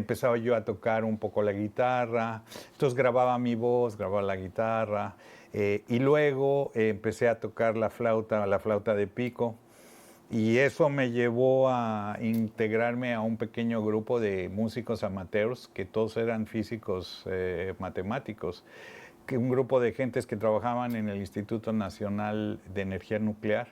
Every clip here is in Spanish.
empezaba yo a tocar un poco la guitarra, entonces grababa mi voz, grababa la guitarra, y luego empecé a tocar la flauta de pico, y eso me llevó a integrarme a un pequeño grupo de músicos amateurs, que todos eran físicos matemáticos, que un grupo de gentes que trabajaban en el Instituto Nacional de Energía Nuclear,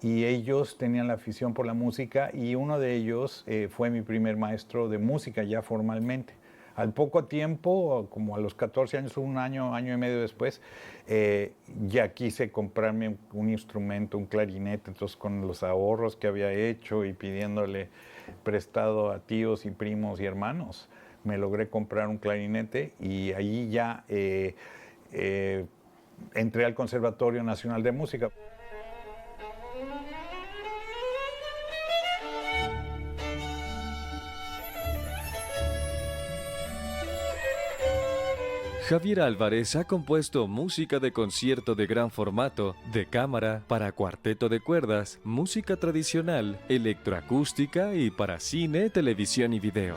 y ellos tenían la afición por la música, y uno de ellos fue mi primer maestro de música ya formalmente. Al poco tiempo, como a los 14 años, un año, año y medio después, ya quise comprarme un instrumento, un clarinete. Entonces, con los ahorros que había hecho y pidiéndole prestado a tíos y primos y hermanos, me logré comprar un clarinete, y allí ya entré al Conservatorio Nacional de Música. Javier Álvarez ha compuesto música de concierto de gran formato, de cámara, para cuarteto de cuerdas, música tradicional, electroacústica y para cine, televisión y video.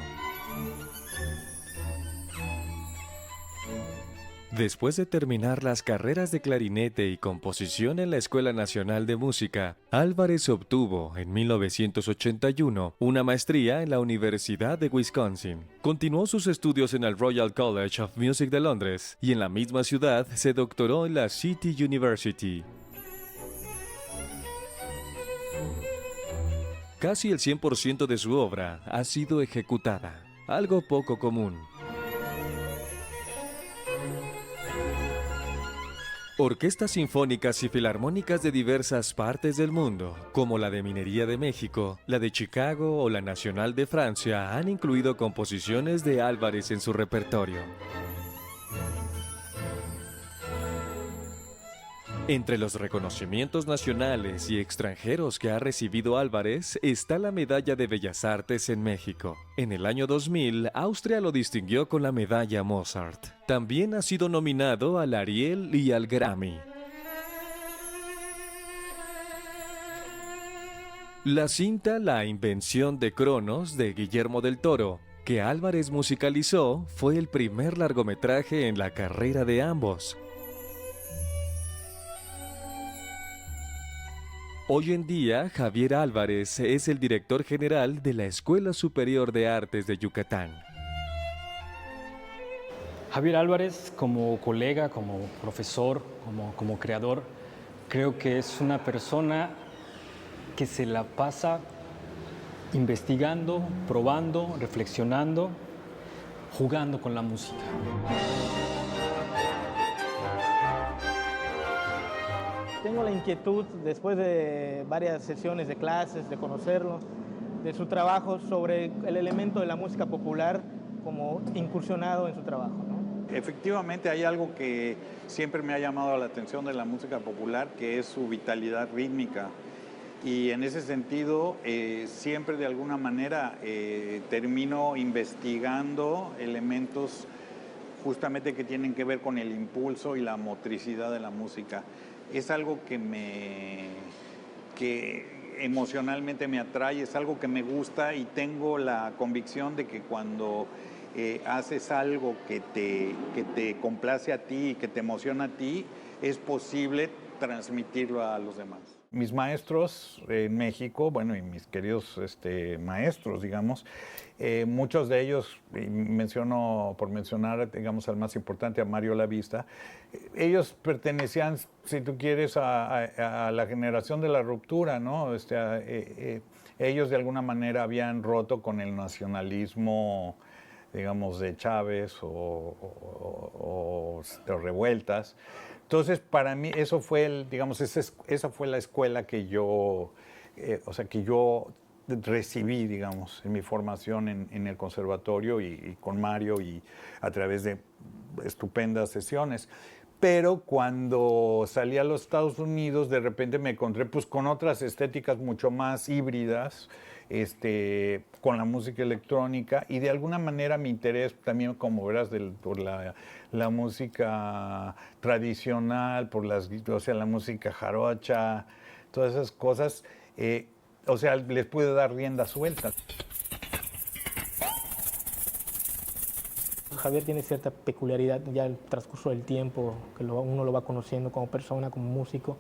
Después de terminar las carreras de clarinete y composición en la Escuela Nacional de Música, Álvarez obtuvo, en 1981, una maestría en la Universidad de Wisconsin. Continuó sus estudios en el Royal College of Music de Londres y en la misma ciudad se doctoró en la City University. Casi el 100% de su obra ha sido ejecutada, algo poco común. Orquestas sinfónicas y filarmónicas de diversas partes del mundo, como la de Minería de México, la de Chicago o la Nacional de Francia, han incluido composiciones de Álvarez en su repertorio. Entre los reconocimientos nacionales y extranjeros que ha recibido Álvarez está la Medalla de Bellas Artes en México. En el año 2000, Austria lo distinguió con la Medalla Mozart. También ha sido nominado al Ariel y al Grammy. La cinta La invención de Cronos de Guillermo del Toro, que Álvarez musicalizó, fue el primer largometraje en la carrera de ambos. Hoy en día, Javier Álvarez es el director general de la Escuela Superior de Artes de Yucatán. Javier Álvarez, como colega, como profesor, como creador, creo que es una persona que se la pasa investigando, probando, reflexionando, jugando con la música. Tengo la inquietud, después de varias sesiones de clases, de conocerlo, de su trabajo sobre el elemento de la música popular como incursionado en su trabajo, ¿no? Efectivamente, hay algo que siempre me ha llamado la atención de la música popular, que es su vitalidad rítmica. Y en ese sentido, siempre de alguna manera termino investigando elementos justamente que tienen que ver con el impulso y la motricidad de la música. Es algo que emocionalmente me atrae, es algo que me gusta, y tengo la convicción de que cuando haces algo que te complace a ti y que te emociona a ti, es posible transmitirlo a los demás. Mis maestros en México, bueno, y mis queridos maestros, digamos, muchos de ellos, por mencionar, digamos, al más importante, a Mario Lavista, ellos pertenecían, si tú quieres, a la generación de la ruptura, ¿no? Ellos de alguna manera habían roto con el nacionalismo, digamos, de Chávez o revueltas. Entonces, para mí, eso fue esa fue la escuela que yo recibí, digamos, en mi formación en el conservatorio y con Mario, y a través de estupendas sesiones. Pero cuando salí a los Estados Unidos, de repente me encontré pues con otras estéticas mucho más híbridas, con la música electrónica, y de alguna manera mi interés también, como verás, por la música tradicional, la música jarocha, todas esas cosas, les pude dar rienda suelta. Javier tiene cierta peculiaridad ya el transcurso del tiempo, que uno lo va conociendo como persona, como músico,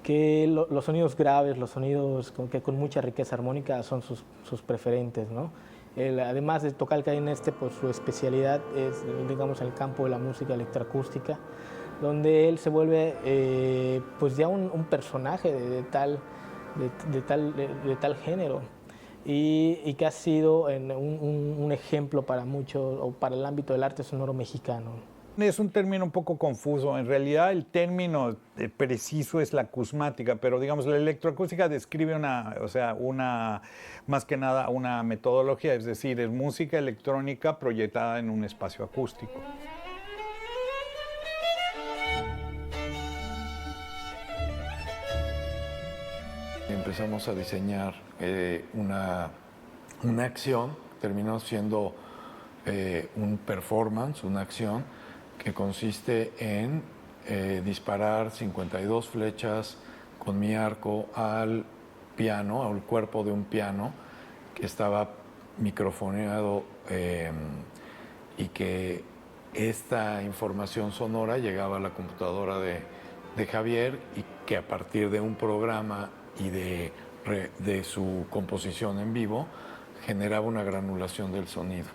que los sonidos graves, los sonidos con mucha riqueza armónica son sus preferentes, ¿no? Él, además de tocar el clarinete, pues su especialidad es, digamos, en el campo de la música electroacústica, donde él se vuelve pues ya un personaje de tal género y que ha sido un ejemplo para muchos o para el ámbito del arte sonoro mexicano. Es un término un poco confuso. En realidad el término preciso es la acusmática, pero digamos la electroacústica describe más que nada una metodología, es decir, es música electrónica proyectada en un espacio acústico. Empezamos a diseñar una acción, terminó siendo un performance, una acción que consiste en disparar 52 flechas con mi arco al piano, al cuerpo de un piano que estaba microfoneado y que esta información sonora llegaba a la computadora de Javier y que a partir de un programa y de su composición en vivo generaba una granulación del sonido,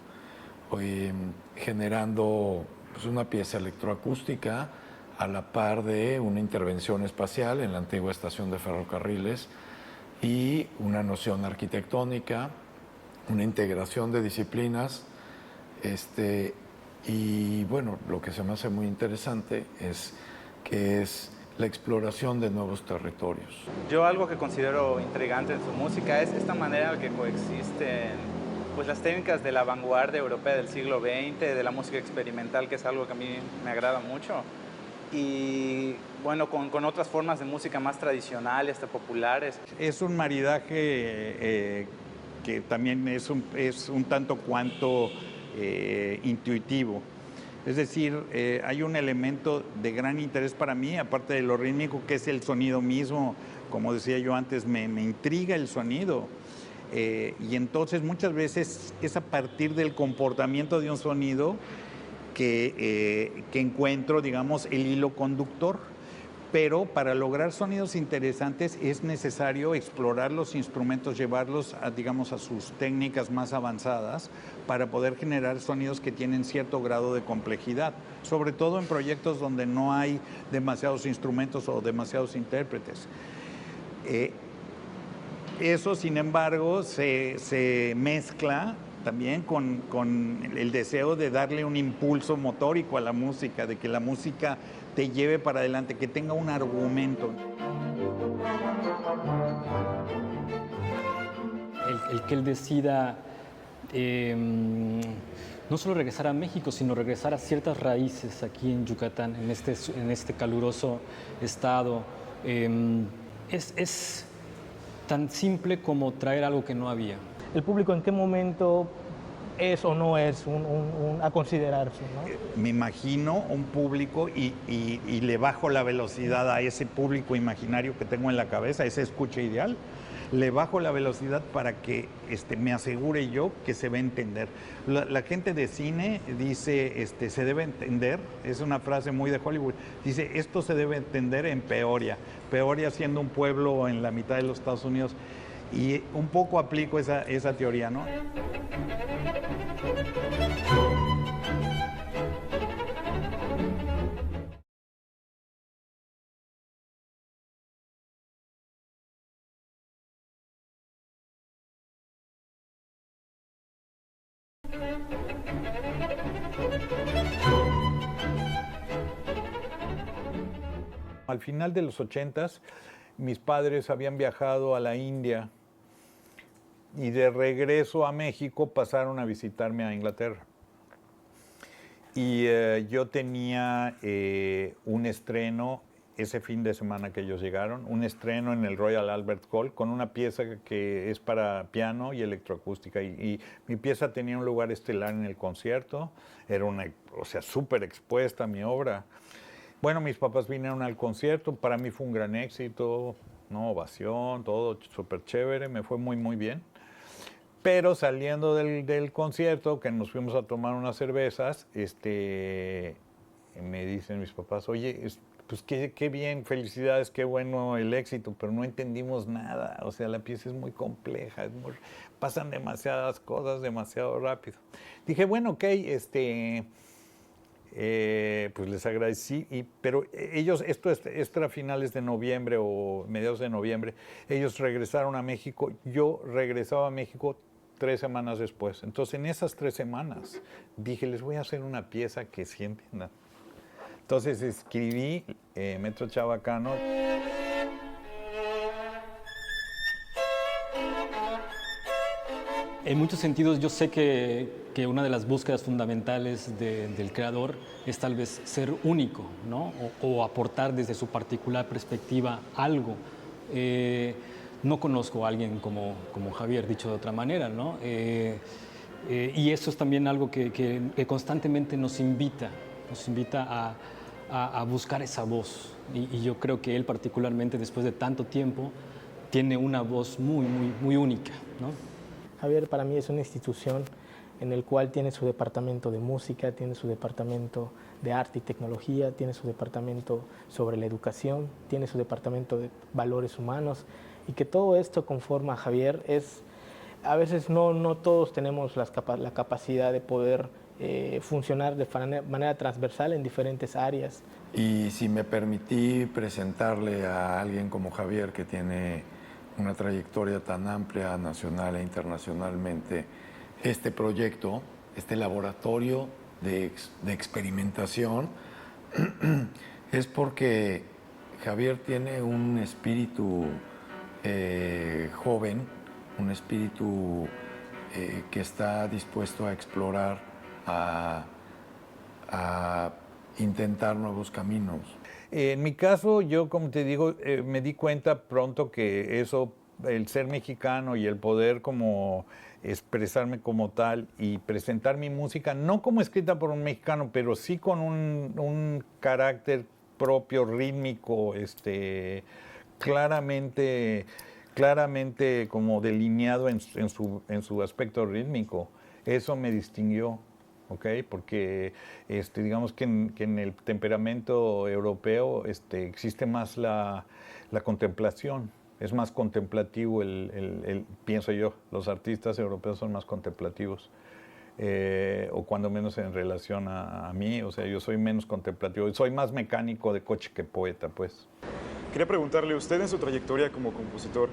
generando pues, una pieza electroacústica a la par de una intervención espacial en la antigua estación de ferrocarriles y una noción arquitectónica, una integración de disciplinas, y bueno, lo que se me hace muy interesante es que es la exploración de nuevos territorios. Yo algo que considero intrigante en su música es esta manera en que coexisten pues, las técnicas de la vanguardia europea del siglo XX, de la música experimental, que es algo que a mí me agrada mucho, y bueno, con otras formas de música más tradicionales, populares. Es un maridaje que también es un tanto cuanto intuitivo. Es decir, hay un elemento de gran interés para mí, aparte de lo rítmico, que es el sonido mismo. Como decía yo antes, me intriga el sonido. Y entonces muchas veces es a partir del comportamiento de un sonido que encuentro, digamos, el hilo conductor. Pero para lograr sonidos interesantes es necesario explorar los instrumentos, llevarlos digamos, a sus técnicas más avanzadas para poder generar sonidos que tienen cierto grado de complejidad, sobre todo en proyectos donde no hay demasiados instrumentos o demasiados intérpretes. Eso, sin embargo, se mezcla también con el deseo de darle un impulso motórico a la música, de que la música te lleve para adelante, que tenga un argumento. El que él decida no solo regresar a México, sino regresar a ciertas raíces aquí en Yucatán, en este caluroso estado, es tan simple como traer algo que no había. ¿El público en qué momento es o no es a considerarse, ¿no? Me imagino un público y le bajo la velocidad a ese público imaginario que tengo en la cabeza, ese escucha ideal. Le bajo la velocidad para que me asegure yo que se va a entender. La gente de cine dice, se debe entender, es una frase muy de Hollywood, dice, esto se debe entender en Peoria. Peoria siendo un pueblo en la mitad de los Estados Unidos. Y un poco aplico esa teoría, ¿no? Al final de los 80s, mis padres habían viajado a la India y de regreso a México pasaron a visitarme a Inglaterra. Y yo tenía un estreno ese fin de semana que ellos llegaron, un estreno en el Royal Albert Hall con una pieza que es para piano y electroacústica. Y mi pieza tenía un lugar estelar en el concierto, era súper expuesta mi obra. Bueno, mis papás vinieron al concierto, para mí fue un gran éxito, ¿no? Ovación, todo súper chévere, me fue muy, muy bien. Pero saliendo del concierto, que nos fuimos a tomar unas cervezas, me dicen mis papás, oye, pues qué bien, felicidades, qué bueno el éxito, pero no entendimos nada. O sea, la pieza es muy compleja, pasan demasiadas cosas demasiado rápido. Dije, bueno, ok, pues les agradecí, pero ellos, esto era finales de noviembre o mediados de noviembre, ellos regresaron a México, yo regresaba a México 3 semanas después. Entonces, en esas 3 semanas, dije, les voy a hacer una pieza que sí entiendan. Entonces escribí Metro Chabacano. En muchos sentidos yo sé que una de las búsquedas fundamentales del creador es tal vez ser único, ¿no? O aportar desde su particular perspectiva algo. No conozco a alguien como Javier, dicho de otra manera, ¿no? Y eso es también algo que constantemente nos invita a buscar esa voz. Y yo creo que él particularmente después de tanto tiempo tiene una voz muy única, ¿no? Javier para mí es una institución en el cual tiene su departamento de música, tiene su departamento de arte y tecnología, tiene su departamento sobre la educación, tiene su departamento de valores humanos, y que todo esto conforma a Javier. A veces no todos tenemos la capacidad de poder funcionar de manera transversal en diferentes áreas. Y si me permití presentarle a alguien como Javier, que tiene una trayectoria tan amplia nacional e internacionalmente, este proyecto, este laboratorio de experimentación, es porque Javier tiene un espíritu joven, un espíritu que está dispuesto a explorar, a intentar nuevos caminos. En mi caso, yo, como te digo, me di cuenta pronto que eso, el ser mexicano y el poder como expresarme como tal y presentar mi música, no como escrita por un mexicano, pero sí con un carácter propio, rítmico, claramente como delineado en su aspecto rítmico. Eso me distinguió. Okay, porque digamos que en el temperamento europeo existe más la contemplación, es más contemplativo, pienso yo, los artistas europeos son más contemplativos, o cuando menos en relación a mí, o sea, yo soy menos contemplativo, soy más mecánico de coche que poeta, pues. Quería preguntarle, usted en su trayectoria como compositor,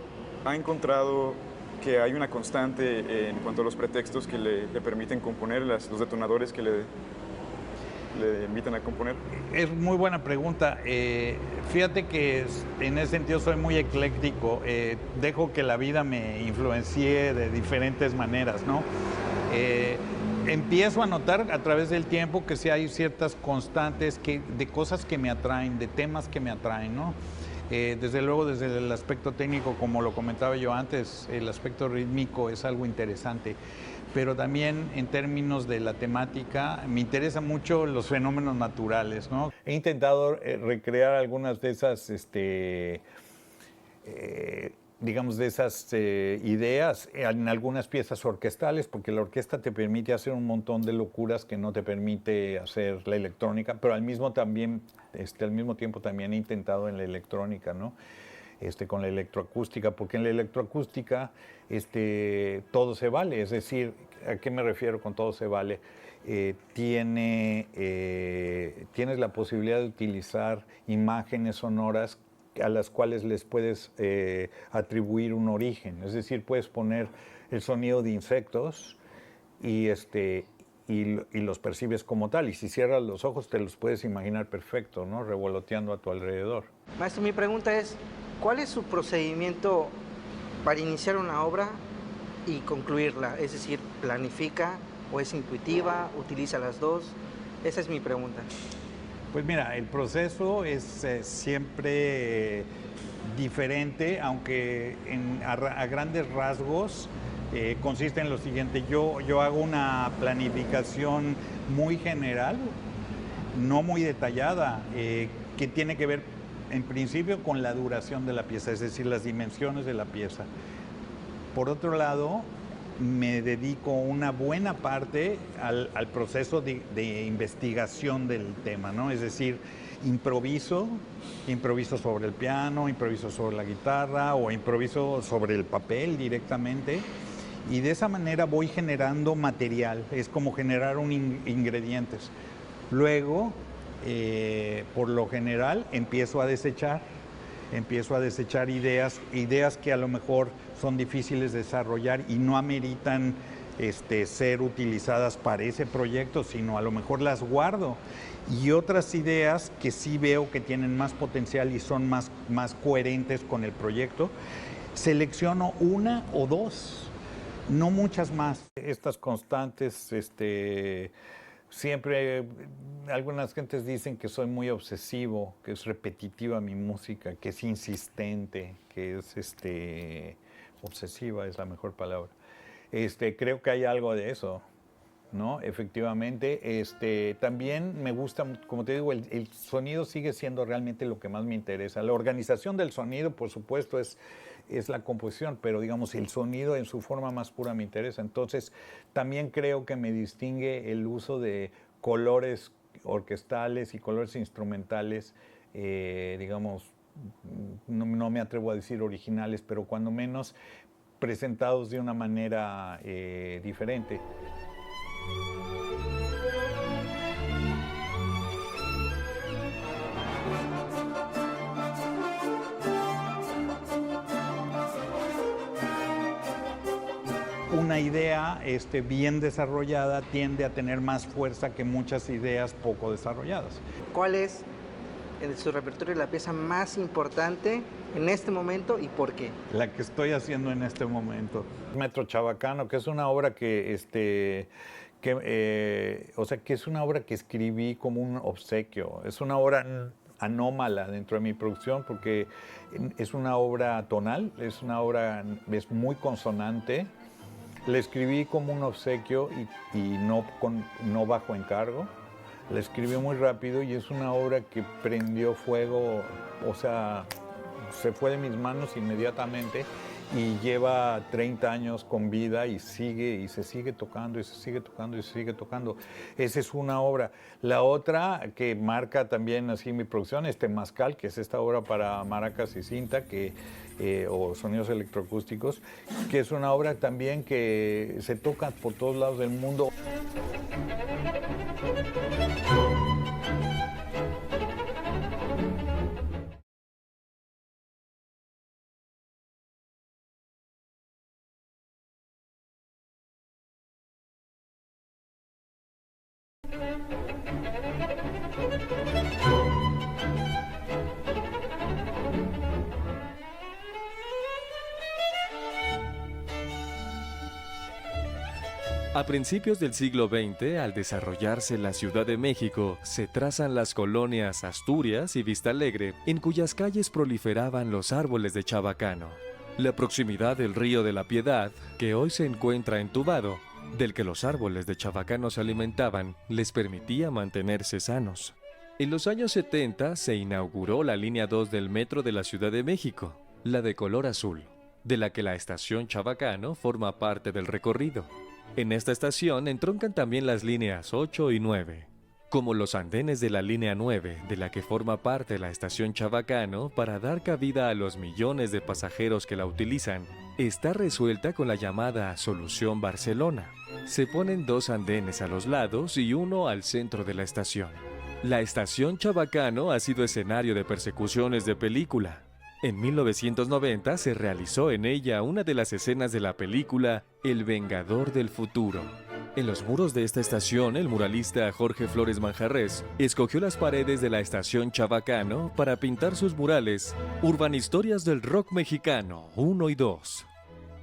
¿ha encontrado que hay una constante en cuanto a los pretextos que le permiten componer, los detonadores que le invitan a componer? Es muy buena pregunta. Fíjate que en ese sentido soy muy ecléctico. Dejo que la vida me influencie de diferentes maneras, ¿no? Empiezo a notar a través del tiempo que sí hay ciertas constantes de cosas que me atraen, de temas que me atraen, ¿no? Desde luego, desde el aspecto técnico, como lo comentaba yo antes, el aspecto rítmico es algo interesante, pero también en términos de la temática me interesan mucho los fenómenos naturales, ¿no? He intentado recrear algunas de esas, digamos, de esas ideas en algunas piezas orquestales, porque la orquesta te permite hacer un montón de locuras que no te permite hacer la electrónica, pero al mismo tiempo también he intentado en la electrónica, ¿no? Con la electroacústica, porque en la electroacústica todo se vale, es decir, ¿a qué me refiero con todo se vale? Tienes la posibilidad de utilizar imágenes sonoras a las cuales les puedes atribuir un origen, es decir, puedes poner el sonido de insectos y los percibes como tal, y si cierras los ojos te los puedes imaginar perfecto, ¿no? Revoloteando a tu alrededor. Maestro, mi pregunta es, ¿cuál es su procedimiento para iniciar una obra y concluirla? Es decir, ¿planifica o es intuitiva? ¿Utiliza las dos? Esa es mi pregunta. Pues mira, el proceso es siempre diferente, aunque a grandes rasgos consiste en lo siguiente. Yo hago una planificación muy general, no muy detallada, que tiene que ver en principio con la duración de la pieza, es decir, las dimensiones de la pieza. Por otro lado, me dedico una buena parte al proceso de investigación del tema, ¿no? Es decir, improviso sobre el piano, improviso sobre la guitarra o improviso sobre el papel directamente. Y de esa manera voy generando material, es como generar ingredientes. Luego, por lo general, empiezo a desechar ideas que a lo mejor son difíciles de desarrollar y no ameritan ser utilizadas para ese proyecto, sino a lo mejor las guardo. Y otras ideas que sí veo que tienen más potencial y son más coherentes con el proyecto, selecciono una o dos, no muchas más. Estas constantes, siempre, algunas gentes dicen que soy muy obsesivo, que es repetitiva mi música, que es insistente, que es obsesiva es la mejor palabra. Creo que hay algo de eso, ¿no? Efectivamente. También me gusta, como te digo, el sonido sigue siendo realmente lo que más me interesa. La organización del sonido, por supuesto, es la composición, pero digamos, el sonido en su forma más pura me interesa. Entonces, también creo que me distingue el uso de colores orquestales y colores instrumentales, digamos, no me atrevo a decir originales, pero cuando menos presentados de una manera diferente. Una idea bien desarrollada tiende a tener más fuerza que muchas ideas poco desarrolladas. ¿Cuál es en su repertorio la pieza más importante en este momento y por qué? La que estoy haciendo en este momento. Metro Chabacano, que es una obra que es una obra que escribí como un obsequio. Es una obra anómala dentro de mi producción porque es una obra tonal, es muy consonante. La escribí como un obsequio y no bajo encargo. La escribí muy rápido y es una obra que prendió fuego, o sea, se fue de mis manos inmediatamente y lleva 30 años con vida y se sigue tocando y se sigue tocando y se sigue tocando. Esa es una obra. La otra que marca también así mi producción es Temazcal, que es esta obra para maracas y cinta, o sonidos electroacústicos, que es una obra también que se toca por todos lados del mundo. A principios del siglo XX, al desarrollarse la Ciudad de México, se trazan las colonias Asturias y Vistalegre, en cuyas calles proliferaban los árboles de chabacano. La proximidad del río de la Piedad, que hoy se encuentra entubado, del que los árboles de chabacano se alimentaban, les permitía mantenerse sanos. En los años 70 se inauguró la línea 2 del metro de la Ciudad de México, la de color azul, de la que la estación Chabacano forma parte del recorrido. En esta estación entroncan también las líneas 8 y 9, como los andenes de la línea 9, de la que forma parte la estación Chabacano para dar cabida a los millones de pasajeros que la utilizan. Está resuelta con la llamada Solución Barcelona. Se ponen 2 andenes a los lados y uno al centro de la estación. La estación Chabacano ha sido escenario de persecuciones de película. En 1990 se realizó en ella una de las escenas de la película El Vengador del Futuro. En los muros de esta estación, el muralista Jorge Flores Manjarrés escogió las paredes de la estación Chabacano para pintar sus murales Urbanhistorias del Rock Mexicano 1 y 2.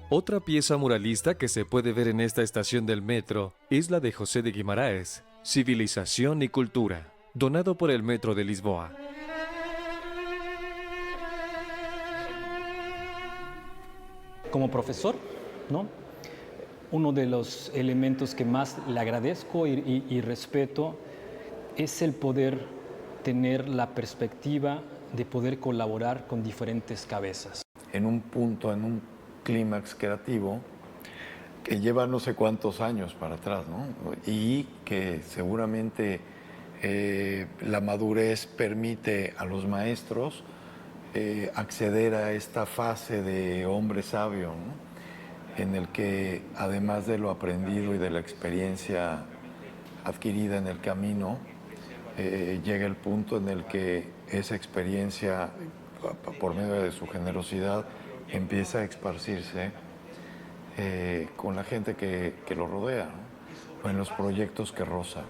Otra pieza muralista que se puede ver en esta estación del metro es la de José de Guimaraes, Civilización y Cultura, donado por el Metro de Lisboa. Como profesor, ¿no? Uno de los elementos que más le agradezco y respeto es el poder tener la perspectiva de poder colaborar con diferentes cabezas. En un punto, en un clímax creativo, que lleva no sé cuántos años para atrás, ¿no? Y que seguramente la madurez permite a los maestros acceder a esta fase de hombre sabio, ¿no? En el que, además de lo aprendido y de la experiencia adquirida en el camino, llega el punto en el que esa experiencia, por medio de su generosidad, empieza a esparcirse con la gente que lo rodea, ¿no? O en los proyectos que roza.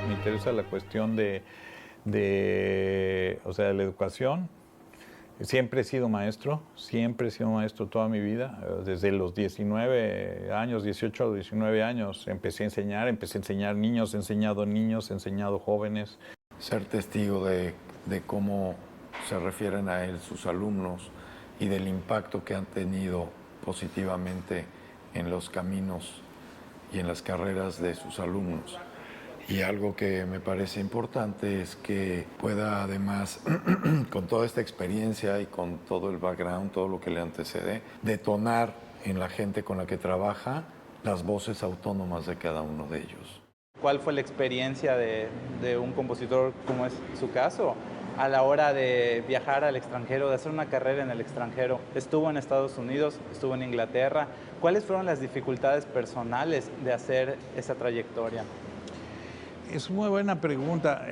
Me interesa la cuestión o sea, de la educación. Siempre he sido maestro toda mi vida. Desde los 19 años, 18 o 19 años, empecé a enseñar niños, he enseñado jóvenes. Ser testigo de cómo se refieren a él sus alumnos y del impacto que han tenido positivamente en los caminos y en las carreras de sus alumnos. Y algo que me parece importante es que pueda, además, con toda esta experiencia y con todo el background, todo lo que le antecede, detonar en la gente con la que trabaja las voces autónomas de cada uno de ellos. ¿Cuál fue la experiencia de un compositor, como es su caso, a la hora de viajar al extranjero, de hacer una carrera en el extranjero? Estuvo en Estados Unidos, estuvo en Inglaterra. ¿Cuáles fueron las dificultades personales de hacer esa trayectoria? Es muy buena pregunta.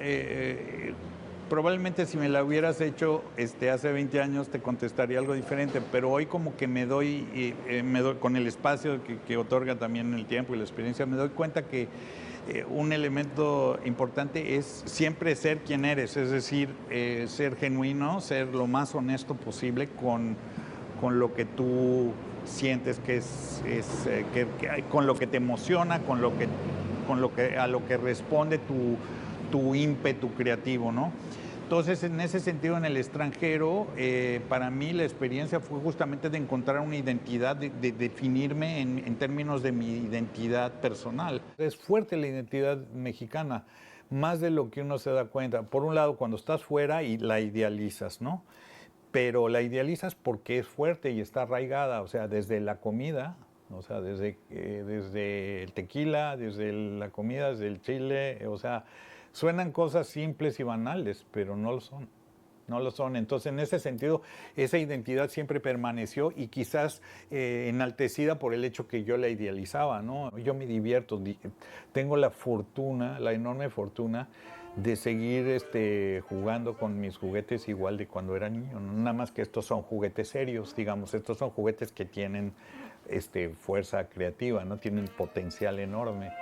Probablemente si me la hubieras hecho hace 20 años te contestaría algo diferente, pero hoy como que me doy con el espacio que otorga también el tiempo y la experiencia, me doy cuenta que un elemento importante es siempre ser quien eres, es decir, ser genuino, ser lo más honesto posible con lo que tú sientes con lo que te emociona, a lo que responde tu ímpetu creativo, ¿no? Entonces, en ese sentido, en el extranjero, para mí la experiencia fue justamente de encontrar una identidad, de definirme en términos de mi identidad personal. Es fuerte la identidad mexicana, más de lo que uno se da cuenta. Por un lado, cuando estás fuera y la idealizas, ¿no? Pero la idealizas porque es fuerte y está arraigada, o sea, desde la comida, o sea, desde el tequila, desde la comida, desde el chile, o sea, suenan cosas simples y banales, pero no lo son. No lo son. Entonces, en ese sentido, esa identidad siempre permaneció y quizás enaltecida por el hecho que yo la idealizaba, ¿no? Yo me divierto, tengo la enorme fortuna de seguir jugando con mis juguetes igual de cuando era niño. Nada más que estos son juguetes serios, digamos, estos son juguetes que tienen fuerza creativa, ¿no? Tienen potencial enorme.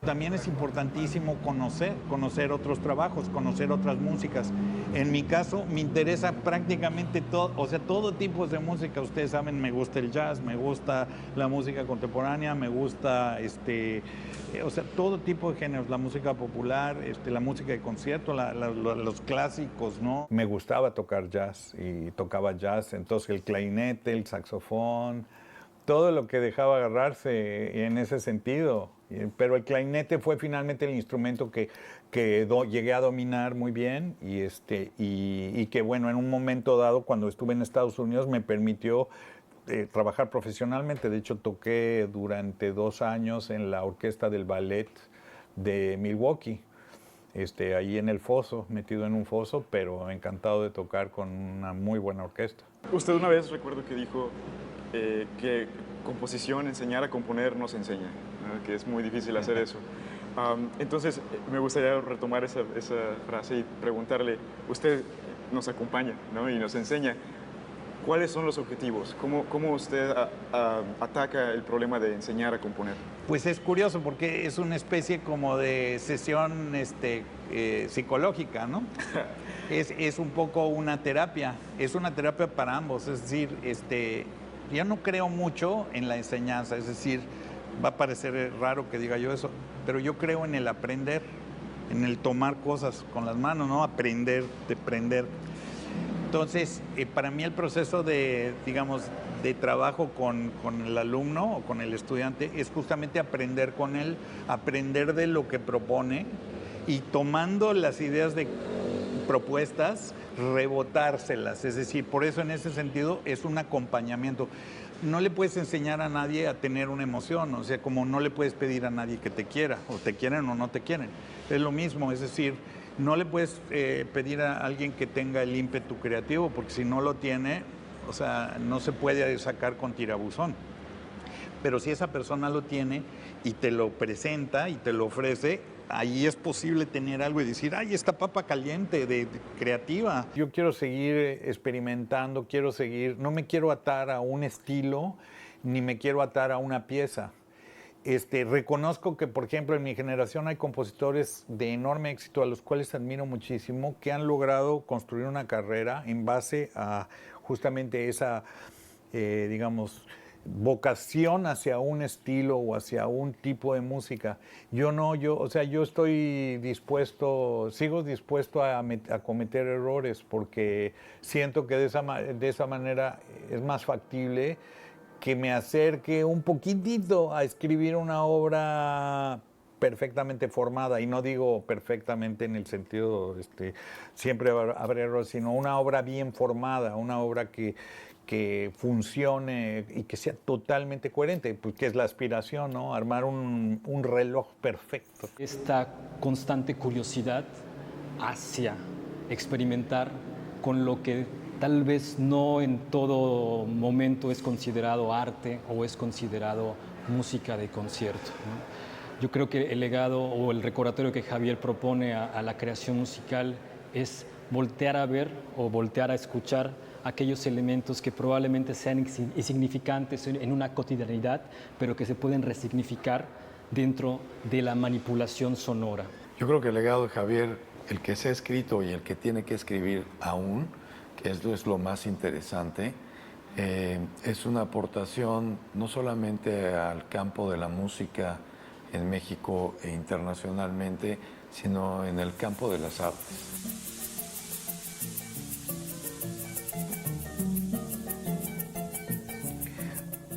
También es importantísimo conocer otros trabajos, conocer otras músicas. En mi caso, me interesa prácticamente todo, o sea, todo tipo de música. Ustedes saben, me gusta el jazz, me gusta la música contemporánea, me gusta, o sea, todo tipo de géneros, la música popular, la música de concierto, los clásicos, ¿no? Me gustaba tocar jazz y tocaba jazz, entonces el clarinete, el saxofón, todo lo que dejaba agarrarse en ese sentido. Pero el clarinete fue finalmente el instrumento que llegué a dominar muy bien y que, bueno, en un momento dado, cuando estuve en Estados Unidos, me permitió trabajar profesionalmente. De hecho, toqué durante 2 años en la orquesta del ballet de Milwaukee, ahí en el foso, metido en un foso, pero encantado de tocar con una muy buena orquesta. Usted una vez, recuerdo que dijo que composición, enseñar a componer no se enseña, ¿no? Que es muy difícil hacer eso. Entonces, me gustaría retomar esa frase y preguntarle, usted nos acompaña, ¿no? Y nos enseña, ¿cuáles son los objetivos? ¿Cómo usted ataca el problema de enseñar a componer? Pues es curioso porque es una especie como de sesión psicológica, ¿no? Es un poco una terapia, es una terapia para ambos, es decir, yo no creo mucho en la enseñanza, es decir, va a parecer raro que diga yo eso, pero yo creo en el aprender, en el tomar cosas con las manos, ¿no? Aprender. Entonces, para mí el proceso de trabajo con el alumno o con el estudiante es justamente aprender con él, aprender de lo que propone y tomando las ideas propuestas, rebotárselas. Es decir, por eso en ese sentido es un acompañamiento. No le puedes enseñar a nadie a tener una emoción, o sea, como no le puedes pedir a nadie que te quiera, o te quieren o no te quieren. Es lo mismo, es decir, no le puedes pedir a alguien que tenga el ímpetu creativo, porque si no lo tiene, o sea, no se puede sacar con tirabuzón. Pero si esa persona lo tiene y te lo presenta y te lo ofrece, ahí es posible tener algo y decir, ay, esta papa caliente, de creativa. Yo quiero seguir experimentando, no me quiero atar a un estilo, ni me quiero atar a una pieza. Reconozco que, por ejemplo, en mi generación hay compositores de enorme éxito a los cuales admiro muchísimo, que han logrado construir una carrera en base a justamente esa, digamos, vocación hacia un estilo o hacia un tipo de música. Yo estoy dispuesto, sigo dispuesto a cometer errores porque siento que de esa manera es más factible que me acerque un poquitito a escribir una obra perfectamente formada, y no digo perfectamente en el sentido, siempre habrá errores, sino una obra bien formada, una obra que funcione y que sea totalmente coherente, pues que es la aspiración, ¿no? Armar un reloj perfecto. Esta constante curiosidad hacia experimentar con lo que tal vez no en todo momento es considerado arte o es considerado música de concierto, ¿no? Yo creo que el legado o el recordatorio que Javier propone a la creación musical es voltear a ver o voltear a escuchar aquellos elementos que probablemente sean insignificantes en una cotidianidad, pero que se pueden resignificar dentro de la manipulación sonora. Yo creo que el legado de Javier, el que se ha escrito y el que tiene que escribir aún, que esto es lo más interesante, es una aportación no solamente al campo de la música en México e internacionalmente, sino en el campo de las artes.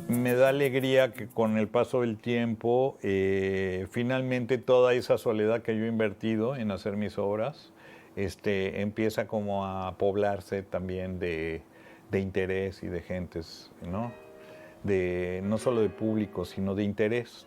Me da alegría que con el paso del tiempo, finalmente toda esa soledad que yo he invertido en hacer mis obras, empieza como a poblarse también de interés y de gentes, ¿no? No solo de público, sino de interés.